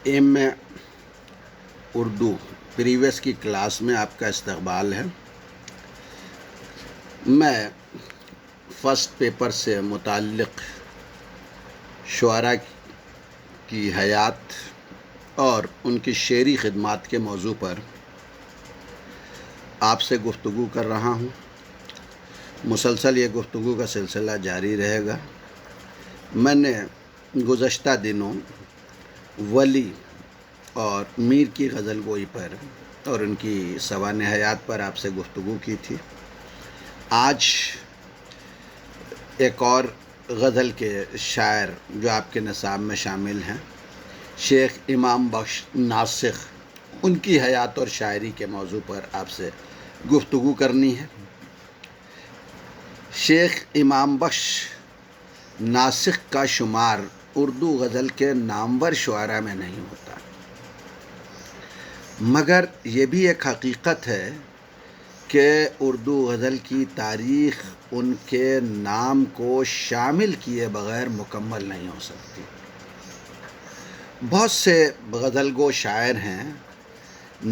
M Urdu previous کی class میں آپ کا استقبال ہے۔ میں فرسٹ پیپر سے متعلق شعراء کی حیات اور ان کی شعری خدمات کے موضوع پر آپ سے گفتگو کر رہا ہوں۔ مسلسل یہ گفتگو کا سلسلہ جاری رہے گا۔ میں نے گزشتہ دنوں ولی اور میر کی غزل گوئی پر اور ان کی سوانح حیات پر آپ سے گفتگو کی تھی۔ آج ایک اور غزل کے شاعر جو آپ کے نصاب میں شامل ہیں، شیخ امام بخش ناسخ، ان کی حیات اور شاعری کے موضوع پر آپ سے گفتگو کرنی ہے۔ شیخ امام بخش ناسخ کا شمار اردو غزل کے نامور شعراء میں نہیں ہوتا، مگر یہ بھی ایک حقیقت ہے کہ اردو غزل کی تاریخ ان کے نام کو شامل کیے بغیر مکمل نہیں ہو سکتی۔ بہت سے غزل گو شاعر ہیں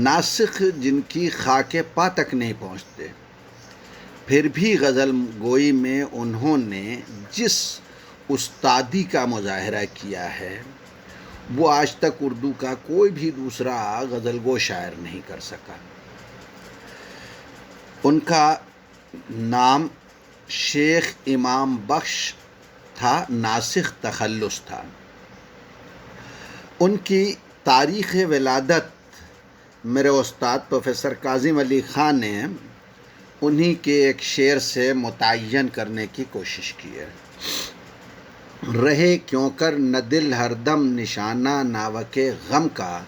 ناسخ جن کی خاک پا تک نہیں پہنچتے، پھر بھی غزل گوئی میں انہوں نے جس استادی کا مظاہرہ کیا ہے وہ آج تک اردو کا کوئی بھی دوسرا غزل گو شاعر نہیں کر سکا۔ ان کا نام شیخ امام بخش تھا، ناسخ تخلص تھا۔ ان کی تاریخ ولادت میرے استاد پروفیسر کاظم علی خان نے انہی کے ایک شعر سے متعین کرنے کی کوشش کی ہے۔ رہے کیوں کر نہ دل ہر دم نشانہ ناوک غم کا،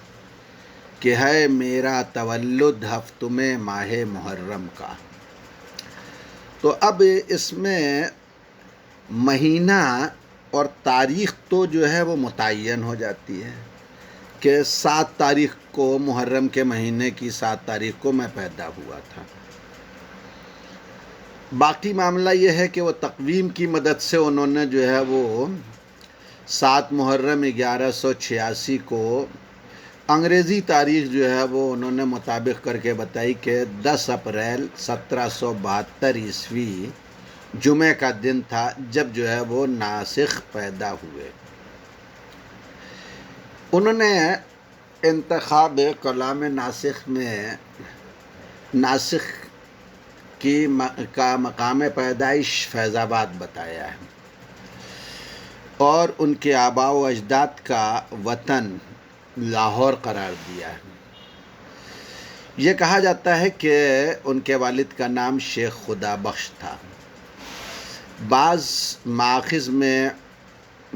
کہ ہے میرا تولد ہفتم ماہ محرم کا۔ تو اب اس میں مہینہ اور تاریخ تو جو ہے وہ متعین ہو جاتی ہے کہ 7 تاریخ کو، محرم کے مہینے کی 7 تاریخ کو میں پیدا ہوا تھا۔ باقی معاملہ یہ ہے کہ وہ تقویم کی مدد سے انہوں نے جو ہے وہ 7 محرم 1186 کو انگریزی تاریخ جو ہے وہ انہوں نے مطابق کر کے بتائی کہ 10 اپریل 1772 عیسوی جمعہ کا دن تھا جب جو ہے وہ ناسخ پیدا ہوئے۔ انہوں نے انتخاب کلام ناسخ میں ناسخ کا مقام پیدائش فیض آباد بتایا ہے اور ان کے آباء و اجداد کا وطن لاہور قرار دیا ہے۔ یہ کہا جاتا ہے کہ ان کے والد کا نام شیخ خدا بخش تھا۔ بعض مآخذ میں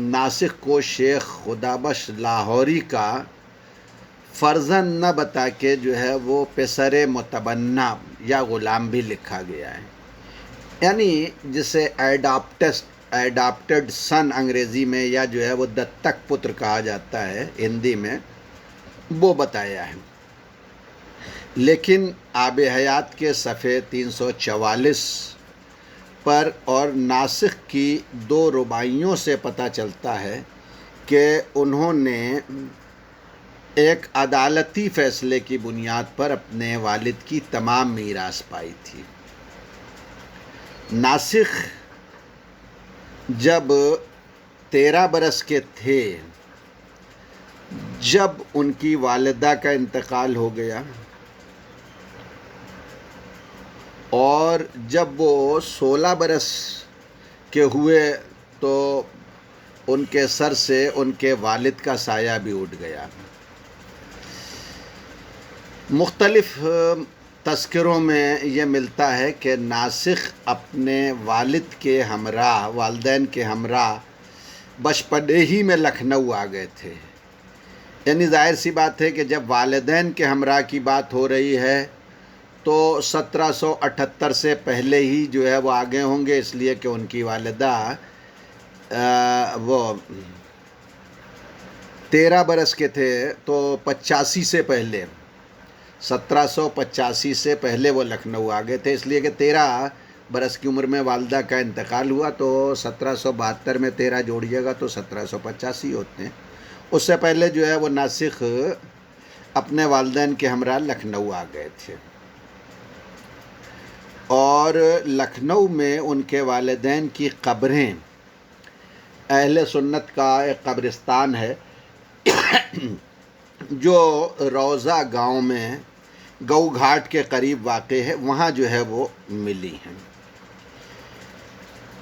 ناسخ کو شیخ خدا بخش لاہوری کا فرزند نہ بتا کے جو ہے وہ پسر متبنہ یا غلام بھی لکھا گیا ہے، یعنی جسے ایڈاپٹڈ سن انگریزی میں یا جو ہے وہ دتک پتر کہا جاتا ہے ہندی میں، وہ بتایا ہے۔ لیکن آب حیات کے صفحے 344 پر اور ناسخ کی 2 رباعیوں سے پتہ چلتا ہے کہ انہوں نے ایک عدالتی فیصلے کی بنیاد پر اپنے والد کی تمام میراث پائی تھی۔ ناسخ جب 13 برس کے تھے جب ان کی والدہ کا انتقال ہو گیا، اور جب وہ 16 برس کے ہوئے تو ان کے سر سے ان کے والد کا سایہ بھی اٹھ گیا۔ مختلف تذکروں میں یہ ملتا ہے کہ ناسخ اپنے والد کے ہمراہ، والدین کے ہمراہ بچپنے ہی میں لکھنؤ آ گئے تھے۔ یعنی ظاہر سی بات ہے کہ جب والدین کے ہمراہ کی بات ہو رہی ہے تو 1778 سے پہلے ہی جو ہے وہ آگے ہوں گے، اس لیے کہ ان کی والدہ وہ 13 برس کے تھے تو 85 سے پہلے 1785 سے پہلے وہ لکھنؤ آ گئے تھے، اس لیے کہ 13 برس کی عمر میں والدہ کا انتقال ہوا تو 1772 میں 13 جوڑیے گا تو 1785 ہوتے ہیں، اس سے پہلے جو ہے وہ ناسخ اپنے والدین کے ہمراہ لکھنؤ آ گئے تھے، اور لکھنؤ میں ان کے والدین کی قبریں، اہل سنت کا ایک قبرستان ہے جو روضہ گاؤں میں گو گھاٹ کے قریب واقع ہے، وہاں جو ہے وہ ملی ہیں۔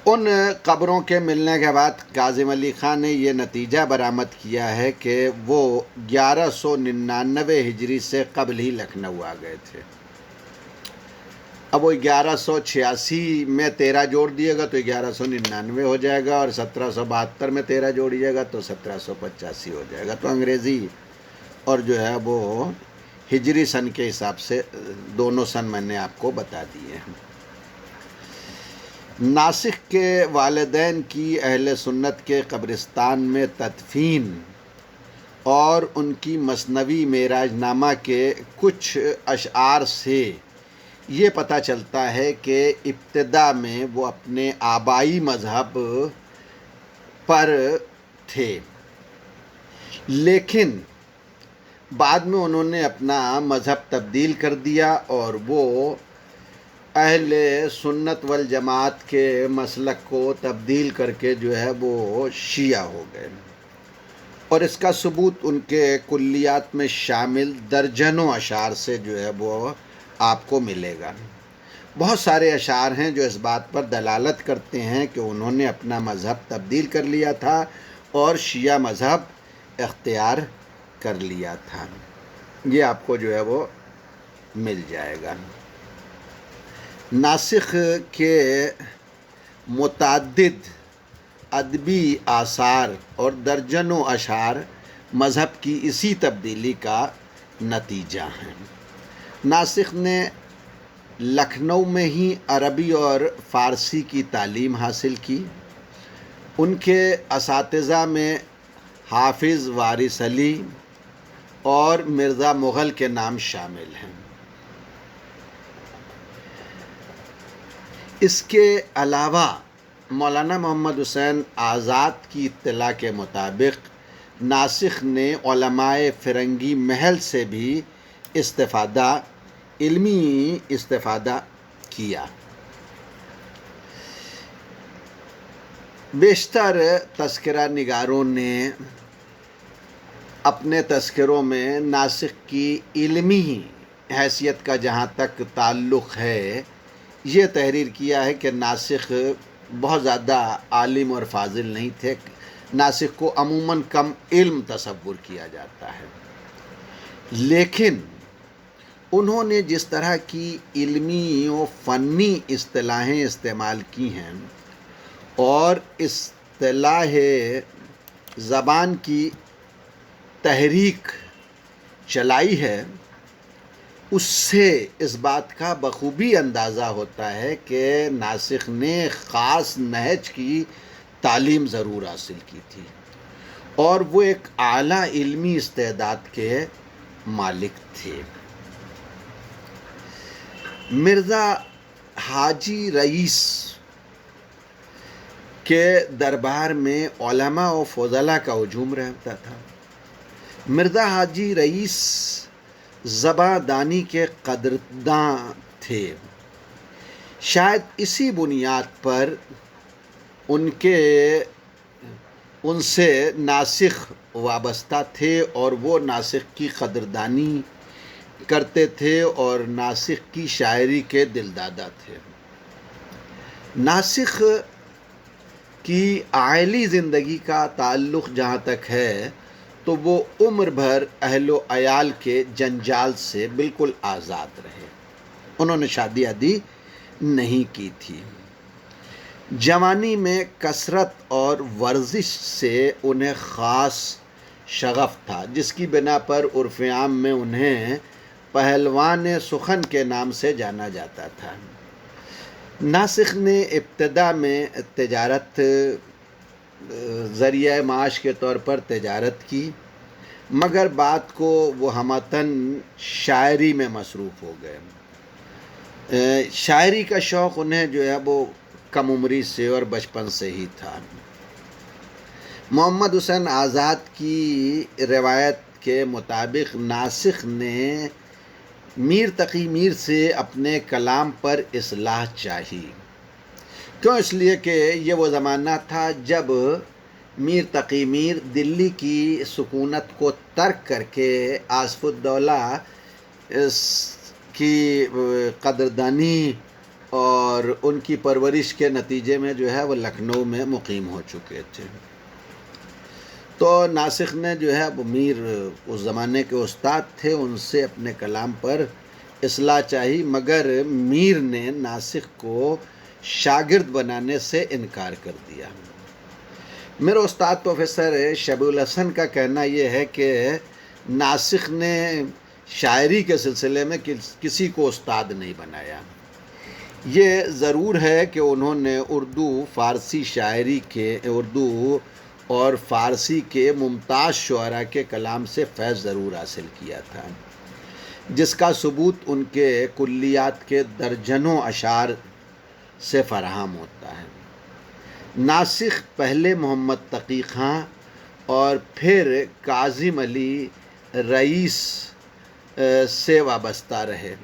ان قبروں کے ملنے کے بعد کاظم علی خان نے یہ نتیجہ برآمد کیا ہے کہ وہ 1199 ہجری سے قبل ہی لکھنؤ آ گئے تھے۔ اب وہ 1186 میں 13 جوڑ دیے گا تو 1199 ہو جائے گا، اور 1772 میں 13 جوڑیے گا تو 1785 ہو جائے گا۔ تو انگریزی اور جو ہے وہ ہجری سن کے حساب سے دونوں سن میں نے آپ کو بتا دیے ہیں۔ ناسخ کے والدین کی اہل سنت کے قبرستان میں تدفین اور ان کی مثنوی معراج نامہ کے کچھ اشعار سے یہ پتہ چلتا ہے کہ ابتدا میں وہ اپنے آبائی مذہب پر تھے، لیکن بعد میں انہوں نے اپنا مذہب تبدیل کر دیا اور وہ اہل سنت والجماعت کے مسلک کو تبدیل کر کے جو ہے وہ شیعہ ہو گئے، اور اس کا ثبوت ان کے کلیات میں شامل درجنوں اشعار سے جو ہے وہ آپ کو ملے گا۔ بہت سارے اشعار ہیں جو اس بات پر دلالت کرتے ہیں کہ انہوں نے اپنا مذہب تبدیل کر لیا تھا اور شیعہ مذہب اختیار کر لیا تھا۔ یہ آپ کو جو ہے وہ مل جائے گا۔ ناسخ کے متعدد ادبی آثار اور درجنوں اشعار مذہب کی اسی تبدیلی کا نتیجہ ہیں۔ ناسخ نے لکھنؤ میں ہی عربی اور فارسی کی تعلیم حاصل کی۔ ان کے اساتذہ میں حافظ وارث علی اور مرزا مغل کے نام شامل ہیں۔ اس کے علاوہ مولانا محمد حسین آزاد کی اطلاع کے مطابق ناسخ نے علماء فرنگی محل سے بھی علمی استفادہ کیا۔ بیشتر تذکرہ نگاروں نے اپنے تذکروں میں ناسخ کی علمی حیثیت کا جہاں تک تعلق ہے یہ تحریر کیا ہے کہ ناسخ بہت زیادہ عالم اور فاضل نہیں تھے۔ ناسخ کو عموماً کم علم تصور کیا جاتا ہے، لیکن انہوں نے جس طرح کی علمی و فنی اصطلاحیں استعمال کی ہیں اور اصطلاح زبان کی تحریک چلائی ہے، اس سے اس بات کا بخوبی اندازہ ہوتا ہے کہ ناسخ نے خاص نہج کی تعلیم ضرور حاصل کی تھی اور وہ ایک اعلیٰ علمی استعداد کے مالک تھے۔ مرزا حاجی رئیس کے دربار میں علماء و فضلاء کا ہجوم رہتا تھا۔ مرزا حاجی رئیس زباں دانی کے قدرداں تھے۔ شاید اسی بنیاد پر ان سے ناسخ وابستہ تھے اور وہ ناسخ کی قدردانی کرتے تھے اور ناسخ کی شاعری کے دلدادہ تھے۔ ناسخ کی عائلی زندگی کا تعلق جہاں تک ہے تو وہ عمر بھر اہل و عیال کے جنجال سے بالکل آزاد رہے۔ انہوں نے شادی عادی نہیں کی تھی۔ جوانی میں کثرت اور ورزش سے انہیں خاص شغف تھا، جس کی بنا پر عرف عام میں انہیں پہلوان سخن کے نام سے جانا جاتا تھا۔ ناسخ نے ابتدا میں تجارت ذریعہ معاش کے طور پر تجارت کی، مگر بعد کو وہ ہمتاً شاعری میں مصروف ہو گئے۔ شاعری کا شوق انہیں جو ہے وہ کم عمری سے اور بچپن سے ہی تھا۔ محمد حسین آزاد کی روایت کے مطابق ناسخ نے میر تقی میر سے اپنے کلام پر اصلاح چاہی. کیوں؟ اس لیے کہ یہ وہ زمانہ تھا جب میر تقی میر دلی کی سکونت کو ترک کر کے آصف الدولہ کی قدردانی اور ان کی پرورش کے نتیجے میں جو ہے وہ لکھنؤ میں مقیم ہو چکے تھے. تو ناسخ نے جو ہے وہ میر اس زمانے کے استاد تھے، ان سے اپنے کلام پر اصلاح چاہی، مگر میر نے ناسخ کو شاگرد بنانے سے انکار کر دیا. میرے استاد پروفیسر شبیع الحسن کا کہنا یہ ہے کہ ناسخ نے شاعری کے سلسلے میں کسی کو استاد نہیں بنایا. یہ ضرور ہے کہ انہوں نے اردو اور فارسی کے ممتاز شعراء کے کلام سے فیض ضرور حاصل کیا تھا، جس کا ثبوت ان کے کلیات کے درجنوں اشعار سے فراہم ہوتا ہے. ناسخ پہلے محمد تقی خاں اور پھر کاظم علی رئیس سے وابستہ رہے،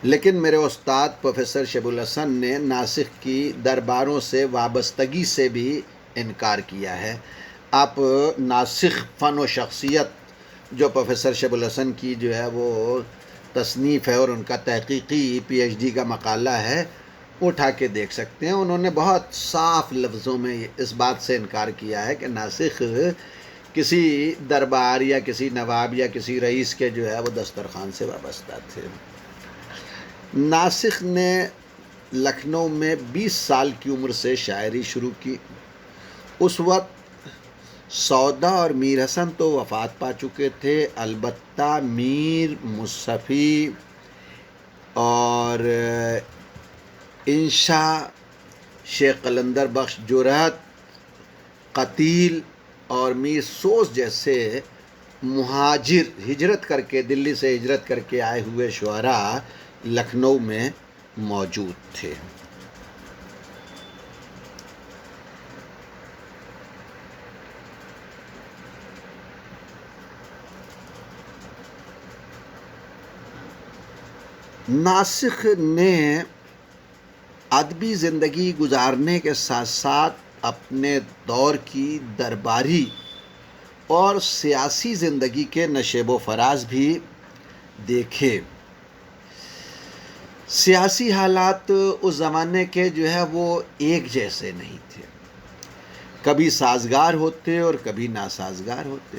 لیکن میرے استاد پروفیسر شبیع الحسن نے ناسخ کی درباروں سے وابستگی سے بھی انکار کیا ہے. آپ ناسخ فن و شخصیت جو پروفیسر شبیع الحسن کی جو ہے وہ تصنیف ہے اور ان کا تحقیقی PhD کا مقالہ ہے، اٹھا کے دیکھ سکتے ہیں. انہوں نے بہت صاف لفظوں میں اس بات سے انکار کیا ہے کہ ناسخ کسی دربار یا کسی نواب یا کسی رئیس کے جو ہے وہ دسترخوان سے وابستہ تھے. ناسخ نے لکھنؤ میں 20 سال کی عمر سے شاعری شروع کی. اس وقت سودا اور میر حسن تو وفات پا چکے تھے، البتہ میر مصطفی اور انشا، شیخ قلندر بخش جرأت، قتیل اور میر سوز جیسے ہجرت کر کے دلی سے ہجرت کر کے آئے ہوئے شعراء لکھنؤ میں موجود تھے. ناسخ نے ادبی زندگی گزارنے کے ساتھ ساتھ اپنے دور کی درباری اور سیاسی زندگی کے نشیب و فراز بھی دیکھے. سیاسی حالات اس زمانے کے جو ہے وہ ایک جیسے نہیں تھے، کبھی سازگار ہوتے اور کبھی ناسازگار ہوتے.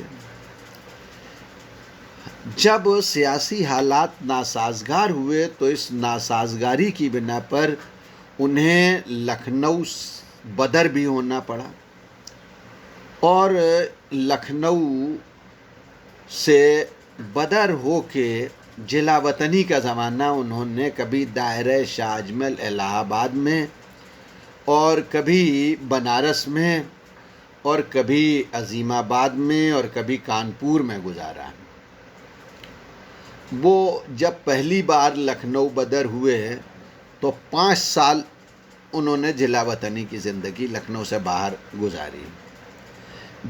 جب سیاسی حالات ناسازگار ہوئے تو اس ناسازگاری کی بنا پر انہیں لکھنؤ بدر بھی ہونا پڑا، اور لکھنؤ سے بدر ہو کے جلا وطنی کا زمانہ انہوں نے کبھی دائرہ شاہ اجمل الہ آباد میں اور کبھی بنارس میں اور کبھی عظیم آباد میں اور کبھی کانپور میں گزارا. وہ جب پہلی بار لکھنؤ بدر ہوئے تو 5 سال انہوں نے جلا وطنی کی زندگی لکھنؤ سے باہر گزاری،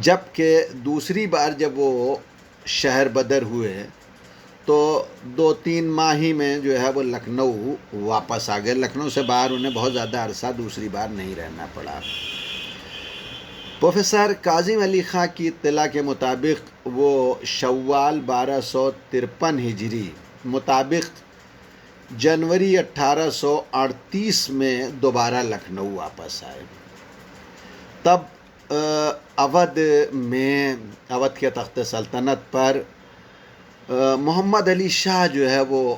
جبکہ دوسری بار جب وہ شہر بدر ہوئے تو 2-3 ماہ ہی میں جو ہے وہ لکھنؤ واپس آ گئے. لکھنؤ سے باہر انہیں بہت زیادہ عرصہ دوسری بار نہیں رہنا پڑا. پروفیسر کاظم علی خاں کی اطلاع کے مطابق وہ شوال 1253 ہجری مطابق جنوری 1838 میں دوبارہ لکھنؤ واپس آئے. تب اودھ کے تخت سلطنت پر محمد علی شاہ جو ہے وہ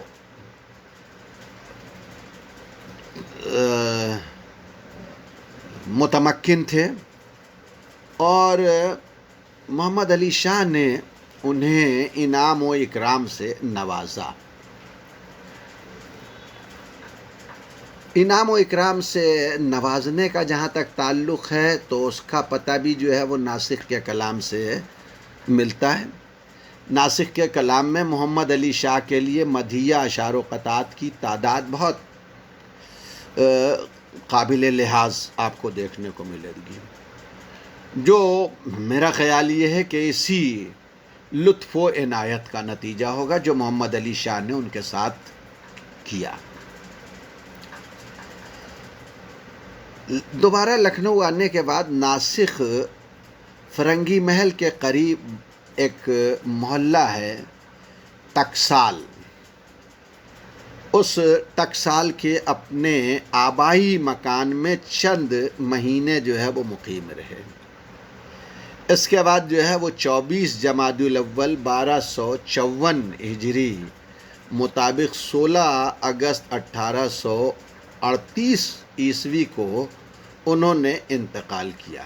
متمکن تھے، اور محمد علی شاہ نے انہیں انعام و اکرام سے نوازا. انعام و اکرام سے نوازنے کا جہاں تک تعلق ہے تو اس کا پتہ بھی جو ہے وہ ناسخ کے کلام سے ملتا ہے. ناسخ کے کلام میں محمد علی شاہ کے لیے مدحیہ اشعار و قطعات کی تعداد بہت قابل لحاظ آپ کو دیکھنے کو ملے گی. جو میرا خیال یہ ہے کہ اسی لطف و عنایت کا نتیجہ ہوگا جو محمد علی شاہ نے ان کے ساتھ کیا۔ دوبارہ لکھنؤ آنے کے بعد ناسک فرنگی محل کے قریب ایک محلہ ہے ٹکسال، اس ٹکسال کے اپنے آبائی مکان میں چند مہینے جو ہے وہ مقیم رہے۔ اس کے بعد جو ہے وہ 24 جمادی الاول 1254 ہجری مطابق 16 اگست 1838 عیسوی کو انہوں نے انتقال کیا،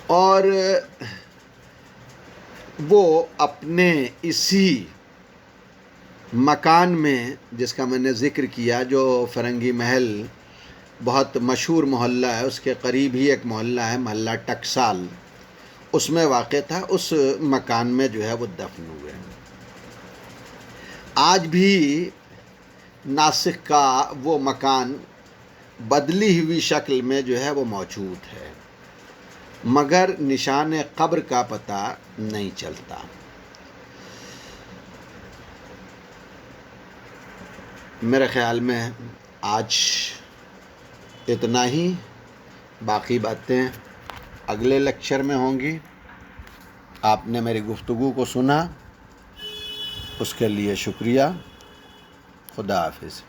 اور وہ اپنے اسی مکان میں جس کا میں نے ذکر کیا، جو فرنگی محل بہت مشہور محلہ ہے، اس کے قریب ہی ایک محلہ ہے محلہ ٹکسال، اس میں واقع تھا، اس مکان میں جو ہے وہ دفن ہوئے۔ آج بھی ناسک کا وہ مکان بدلی ہوئی شکل میں جو ہے وہ موجود ہے، مگر نشان قبر کا پتہ نہیں چلتا۔ میرے خیال میں آج اتنا ہی، باقی باتیں اگلے لیکچر میں ہوں گی۔ آپ نے میری گفتگو کو سنا، اس کے لیے شکریہ۔ خدا حافظ۔